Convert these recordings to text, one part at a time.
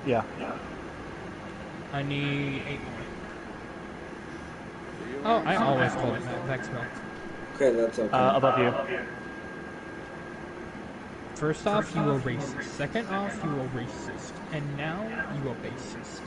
Yeah. I need 8 more. Oh, I always called it Vex Milk. Okay, that's okay. Above you. First off, you are racist. Second off, you are racist. And now, you are bassist.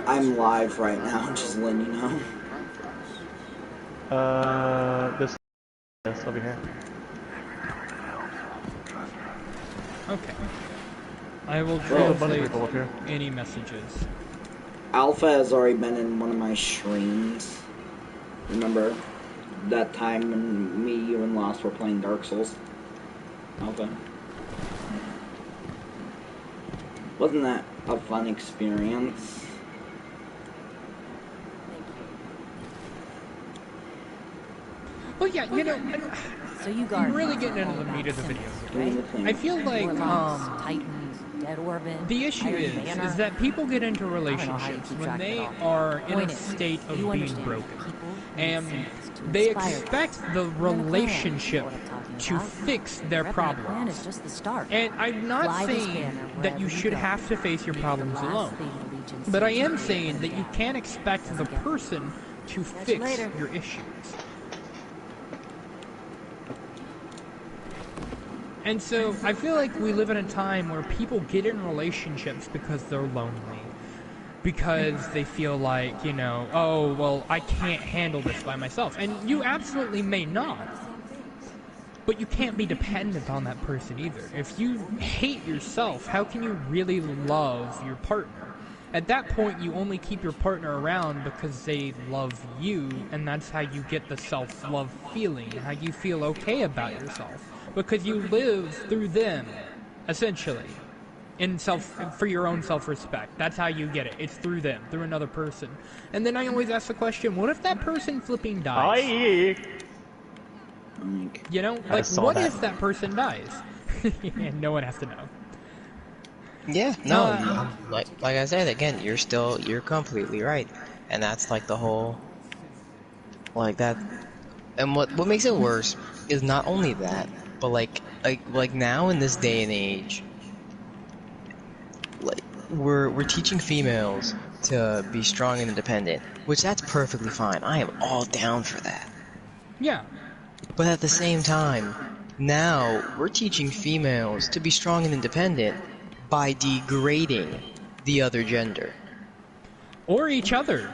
I'm live right now, just letting you know. This over here. Okay. I will translate any messages. Alpha has already been in one of my streams. Remember that time when me, you, and Lost were playing Dark Souls? Alpha. Wasn't that a fun experience? Well, yeah, you know, so you I'm really getting into the meat of the video. Right? I feel like Titans, Dead Orbit, the issue is that people get into relationships when they are in a state of being broken, and they expect the relationship to fix their problems. And I'm not saying that you should have to face your problems alone, but I am saying that you can't expect the person to fix your issues. And so, I feel like we live in a time where people get in relationships because they're lonely. Because they feel like, you know, oh, well, I can't handle this by myself. And you absolutely may not. But you can't be dependent on that person either. If you hate yourself, how can you really love your partner? At that point, you only keep your partner around because they love you, and that's how you get the self-love feeling, how you feel okay about yourself. Because you live through them, essentially, for your own self-respect. That's how you get it. It's through them, through another person. And then I always ask the question, what if that person flipping dies? You know, like, what if that person dies? And no one has to know. Yeah, no, like I said, again, you're completely right. And that's like the whole, like that, and what makes it worse is not only that, but like now in this day and age, like we're teaching females to be strong and independent, which that's perfectly fine. I am all down for that. Yeah. But at the same time, now we're teaching females to be strong and independent by degrading the other gender. Or each other.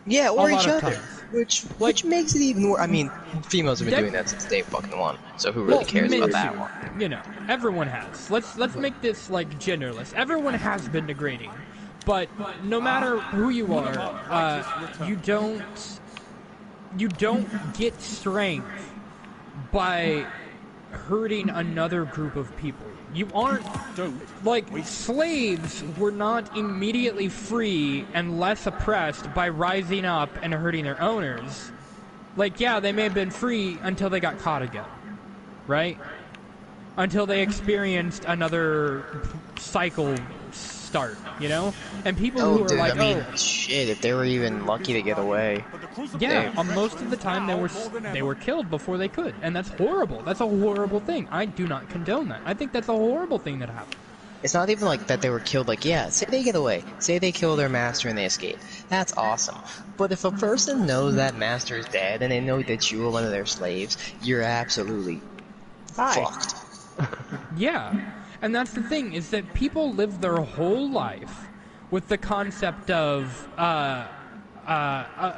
Yeah, or each other. Which makes it even more. I mean, females have been doing that since day fucking one, so who really cares about that one? You know, everyone has. Let's make this like genderless. Everyone has been degrading, but no matter who you are, you don't get strength by hurting another group of people. You aren't, like, slaves were not immediately free and less oppressed by rising up and hurting their owners. Like, yeah, they may have been free until they got caught again, right? Until they experienced another cycle start, you know? And people who are like, shit, if they were even lucky to get away. Yeah, most of the time they were killed before they could, and that's horrible. That's a horrible thing. I do not condone that. I think that's a horrible thing that happened. It's not even like that they were killed, like, yeah, say they get away. Say they kill their master and they escape. That's awesome. But if a person knows that master is dead and they know that you were one of their slaves, you're absolutely fucked. Yeah. And that's the thing, is that people live their whole life with the concept of,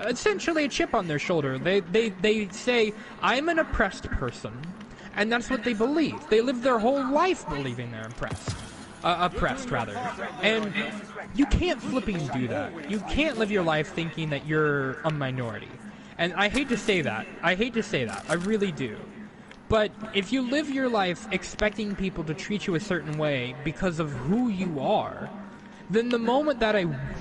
essentially a chip on their shoulder. They say, I'm an oppressed person, and that's what they believe. They live their whole life believing they're oppressed, rather. And you can't flipping do that. You can't live your life thinking that you're a minority. And I hate to say that. I really do. But if you live your life expecting people to treat you a certain way because of who you are, then the moment that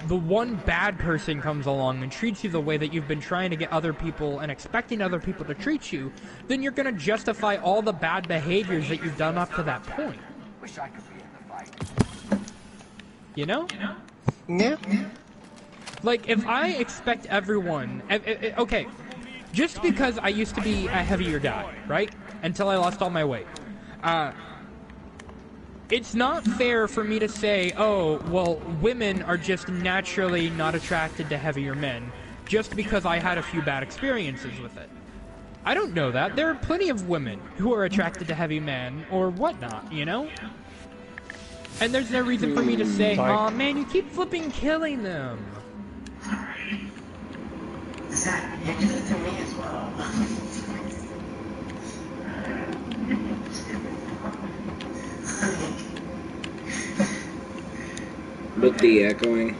the one bad person comes along and treats you the way that you've been trying to get other people and expecting other people to treat you, then you're going to justify all the bad behaviors that you've done up to that point. Wish I could be in the fight. You know? Yeah. Like, if I expect everyone... Okay, just because I used to be a heavier guy, right? Until I lost all my weight. it's not fair for me to say, oh, well, women are just naturally not attracted to heavier men, just because I had a few bad experiences with it. I don't know that. There are plenty of women who are attracted to heavy men, or whatnot, you know? And there's no reason for me to say, Sorry. aw, man, you keep flipping killing them. Zach, you did it to me as well. With the echoing.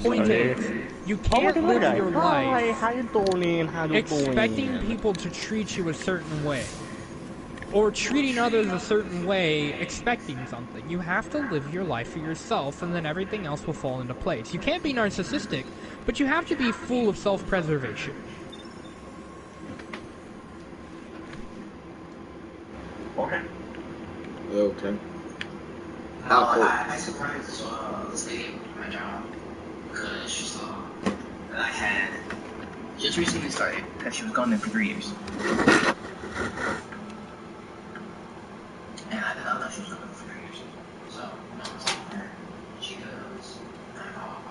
Point is, you can't live your Hi, life how you doing? How you expecting doing? people to treat you a certain way. Or treating others a certain way, expecting something. You have to live your life for yourself, and then everything else will fall into place. You can't be narcissistic, but you have to be full of self-preservation. Okay. Okay. I surprised this lady at my job because she saw that I had just recently started because she was gone there for 3 years. And I did not know she was gone there for 3 years. So when I was talking to her, she goes, I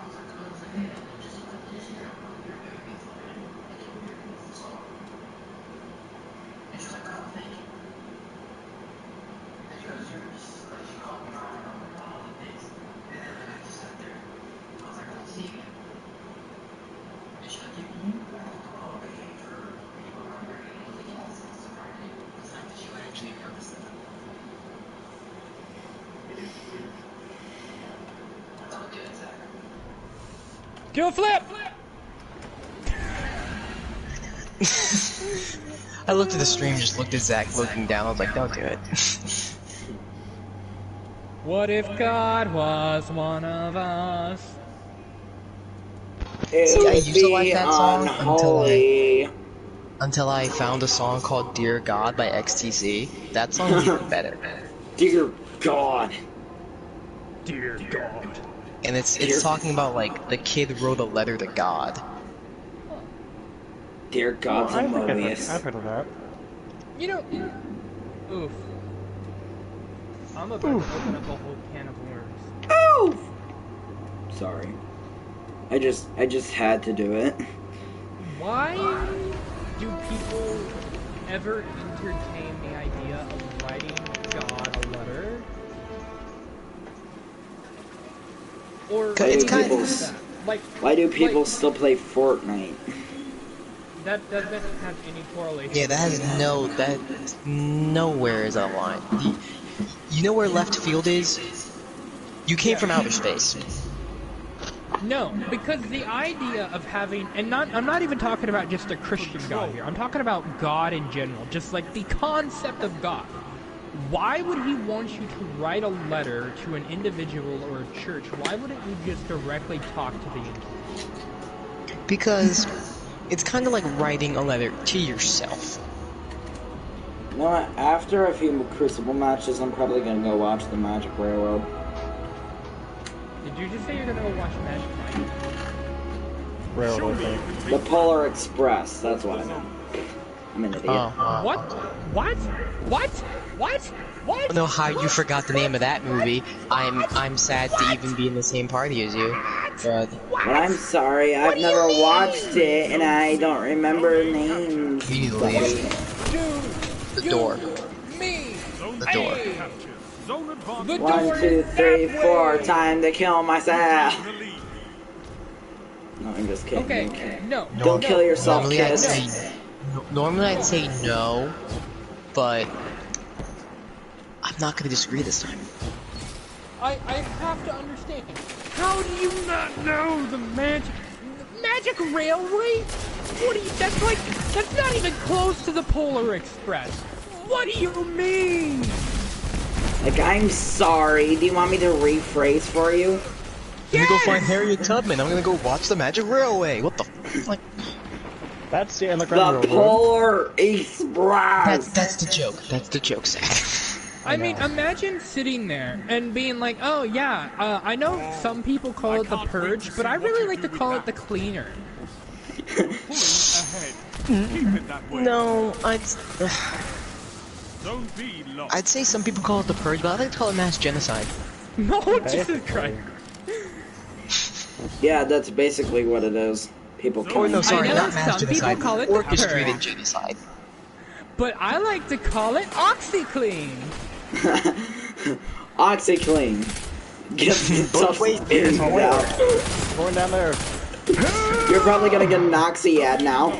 was like, hey, just like this, you're very beautiful, man. Like, you're very beautiful. So, and she's like, oh, thank you. And she goes, you're just, like, she called me crying on all the things. And then I just sat there. I was like, I'll see you again. And she's like, you all behave for people who are very ridiculous. It's surprising. The fact that you actually noticed that. That's all good, Zach. Do a flip! I looked at the stream, just looked at Zach looking down. I was like, don't do it. What if God was one of us? It See, I would used to like be that song unholy. until I found a song called Dear God by XTC. That song's even better. Dear God. Dear God. And it's talking about like the kid wrote a letter to God. Dear God, I think Zimmerlius. I've heard of that. You know, oof. I'm about to open up a whole can of worms. Oh! Sorry. I just had to do it. Why do people ever entertain the idea of writing God a letter? Or It's kind of- that? Like, Why do people like, still play Fortnite? that doesn't have any correlation. Yeah, that has nowhere is on line. You know where left field is? You came from outer space. No, because the idea of having, and I'm not even talking about just a Christian God here. I'm talking about God in general, just like the concept of God. Why would he want you to write a letter to an individual or a church? Why wouldn't you just directly talk to the individual? Because it's kind of like writing a letter to yourself. You know what? After a few Crucible matches, I'm probably gonna go watch the Magic Railroad. Did you just say you're gonna go watch Magic Mike? Railroad thing. The Polar Express, that's what I meant. I'm an idiot. What? What? What? What? I don't know how you forgot the name of that movie. I'm sad to even be in the same party as you. But But I'm sorry, I've never watched it, and I don't remember names. you need to buddy. leave. The door. Me! The door. The 1, 2, 3, 4, way. time to kill myself. No, I'm just kidding. Okay, Okay. no. Don't no, kill yourself, Normally I'd kids. say normally I'd say no, but I'm not gonna disagree this time. I have to understand. How do you not know the Magic Railway? What do you, that's not even close to the Polar Express. What do you mean? Like, I'm sorry. Do you want me to rephrase for you? I'm gonna go find Harriet Tubman. I'm gonna go watch the Magic Railway. What the like? That's the Underground The Railroad. Polar Express. That's the joke. That's the joke, Zach. I mean, imagine sitting there and being like, oh yeah, I know some people call it the Purge, but I really like to call it the Cleaner. No, Zone B lost. I'd say some people call it the purge, but I like to call it mass genocide. No, Jesus Christ. Yeah, that's basically what it is. People Oh killing. no, sorry, know not mass some people genocide. call it the Orchestrated purge. genocide. But I like to call it OxyClean. OxyClean. Get Both ways, there's no way. Going down there. You're probably gonna get an Oxy ad now.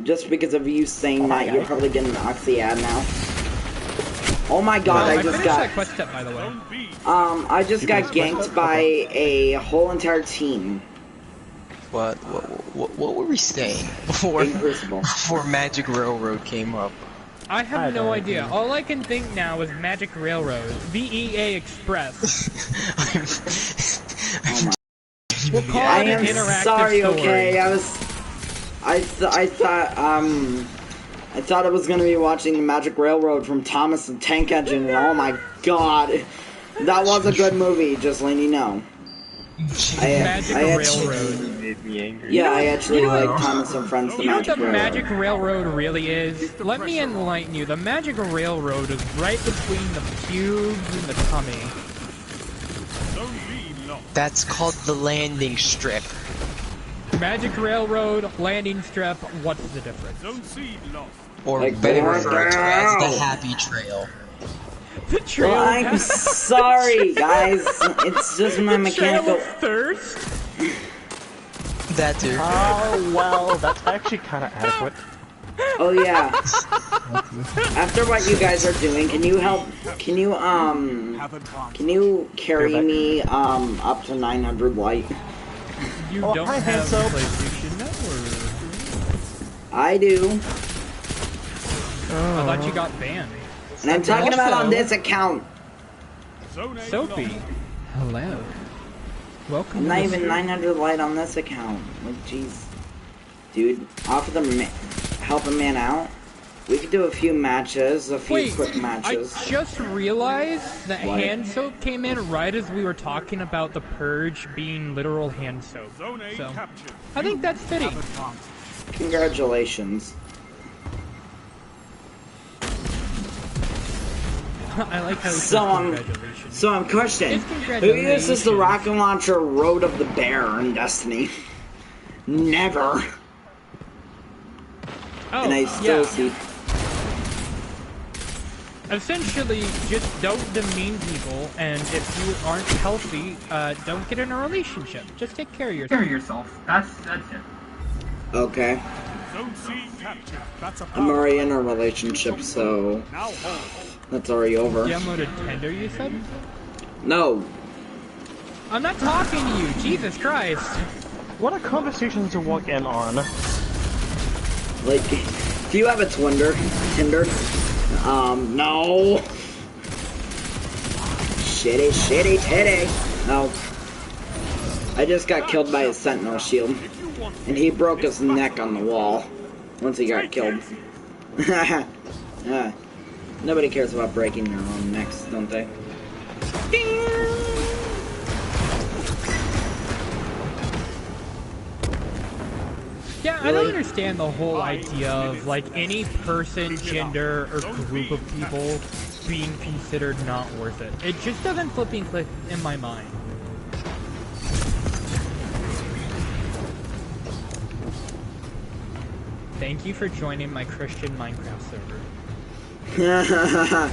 Just because of you saying that, you're probably getting an Oxy ad now. Oh my god, I just finished got... that quest step, by the way. Zone B. I just got ganked by a whole entire team. What were we saying before In Crucible. before Magic Railroad came up? I have no idea. All I can think now is Magic Railroad, VEA Express. Oh my... We'll call I it an am interactive sorry, story. okay? I thought I was gonna be watching the Magic Railroad from Thomas the Tank Engine, and oh my god, that was a good movie. Just letting you know. Magic Railroad. Made me angry. Yeah, I actually You know like what- Thomas and Friends the You know what Magic the Railroad. Magic Railroad really is? Let me enlighten you. The Magic Railroad is right between the pubes and the tummy. Zone B lost. That's called the landing strip. Magic Railroad, landing strip, what's the difference? Zone C lost. Or Like better going referred to as the down. Happy Trail. The trail Well, I'm sorry, guys. It's just my Trail mechanical. of Thirst? That too. Oh, well, that's actually kind of adequate. Oh yeah. After what you guys are doing, can you help? Can you carry me up to 900 light? You Oh, don't hi, have Hanso. PlayStation Network. I do, I thought you got banned. and I'm talking about on Also- this account. Zone A Sophie. lost. Hello. Welcome I'm to not the even 900 light on this account. Like, jeez, dude, offer the help a man out. We could do a few matches, a few Wait, quick I matches. just realized that What? hand soap came in right as we were talking about the purge being literal hand soap. Zone A So, captured. I think that's fitting. Congratulations. I like how it So, says congratulations. So, question: It's who congratulations. uses the rocket launcher Road of the Bear in Destiny? Never. Oh, And I still yeah. see. Essentially, just don't demean people, and if you aren't healthy, don't get in a relationship. Just take care of yourself. That's it. Okay, Zone C captured. That's a I'm power. already in a relationship, so Now hold. that's already over. Demo to Tender, you said? No, I'm not talking to you, Jesus Christ. What a conversation to walk in on. like, do you have a Tinder? No. Shitty titty. No. I just got killed by a sentinel shield, and he broke his neck on the wall once he got killed. Nobody cares about breaking their own necks, don't they? Yeah, I don't Really? understand the whole idea of, like, any person, gender, or group of people being considered not worth it. It just doesn't flipping click in my mind. Thank you for joining my Christian Minecraft server.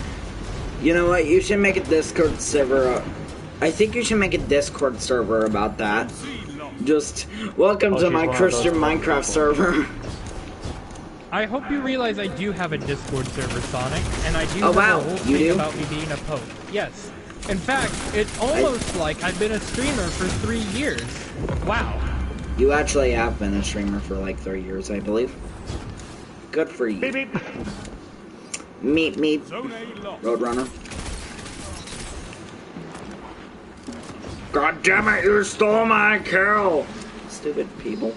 You know what? You should make a Discord server. I think you should make a Discord server about that. Just welcome Oh, to she's my one of Christian those Minecraft people. server. I hope you realize I do have a Discord server, Sonic, and I do Oh, have wow, a whole you thing do? about me being a Pope. Yes. In fact, it's almost like I've been a streamer for 3 years. Wow. You actually have been a streamer for like 3 years, I believe. Good for you. Beep beep. Meet, Zone A lost. Roadrunner. God damn it, you stole my kill! Stupid people.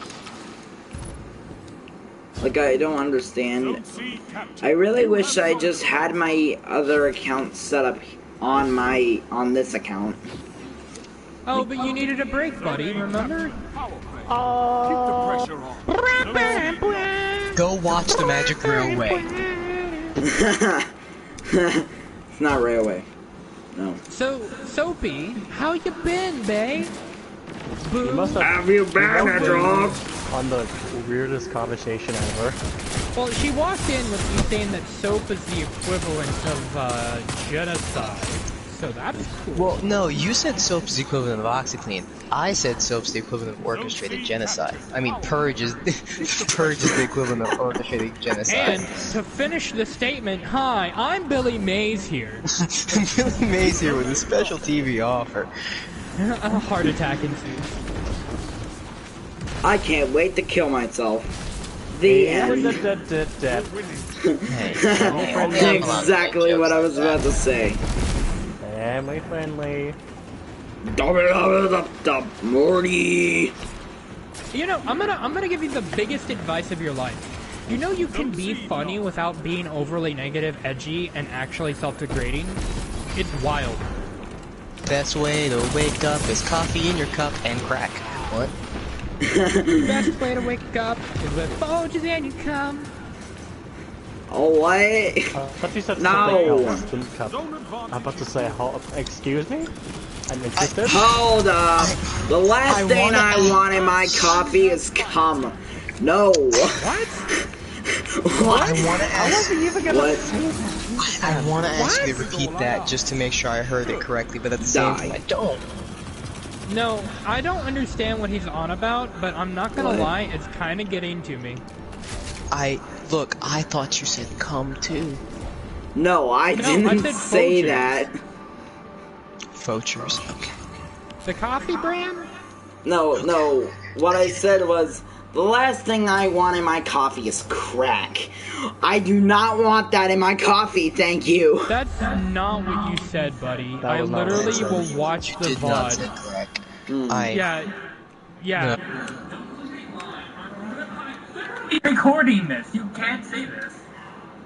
Like, I don't understand. Zone C captured. I really wish I just had my other account set up on this account. Oh, but you needed a break, buddy, remember? Power play. Keep the pressure on. Zone C lost. Go watch the Magic Railway. It's not railway. No. So, Soapy, how you been, bae? Boo. You must have you been, Hedgehog? On the weirdest conversation ever. Well, she walked in with you saying that soap is the equivalent of genocide. So that's cool. Well, no, you said soap's the equivalent of OxyClean. I said soap's the equivalent of orchestrated genocide. I mean, purge is the equivalent of orchestrated genocide. And to finish the statement, hi, I'm Billy Mays here. Billy Mays here with a special TV offer. A heart attack ensues. I can't wait to kill myself. The end. Hey, Exactly what I was about to say. Family friendly. Morty. You know, I'm gonna give you the biggest advice of your life. You know you can be funny without being overly negative, edgy, and actually self-degrading? It's wild. best way to wake up is coffee in your cup and crack. What? Best way to wake up is with Folgers and you come. Oh, what? I thought you said No. something else. I'm about to say, excuse me? I'm interested. Hold up. The last thing I want in my coffee is cum. No. What? What? I want to ask. What? I want to ask you to repeat that just to make sure I heard it correctly, but at the same time, I don't. No, I don't understand what he's on about, but I'm not gonna lie, it's kind of getting to me. Look, I thought you said come too. No, I No, didn't I said say Folgers. that. Folgers, okay. The coffee brand? No. What I said was, the last thing I want in my coffee is crack. I do not want that in my coffee, thank you. That's not what you said, buddy. That I was not literally what I will watch the Did not say VOD. crack. Yeah. Recording this. You can't say this.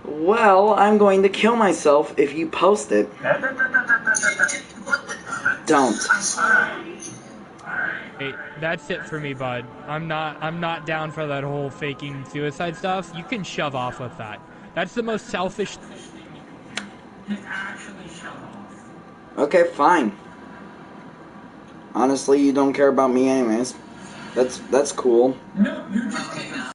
Well, I'm going to kill myself if you post it. Don't. Hey, that's it for me, bud. I'm not down for that whole faking suicide stuff. You can shove off with that. That's the most selfish. Okay, fine. Honestly, you don't care about me anyways. That's cool. No, you just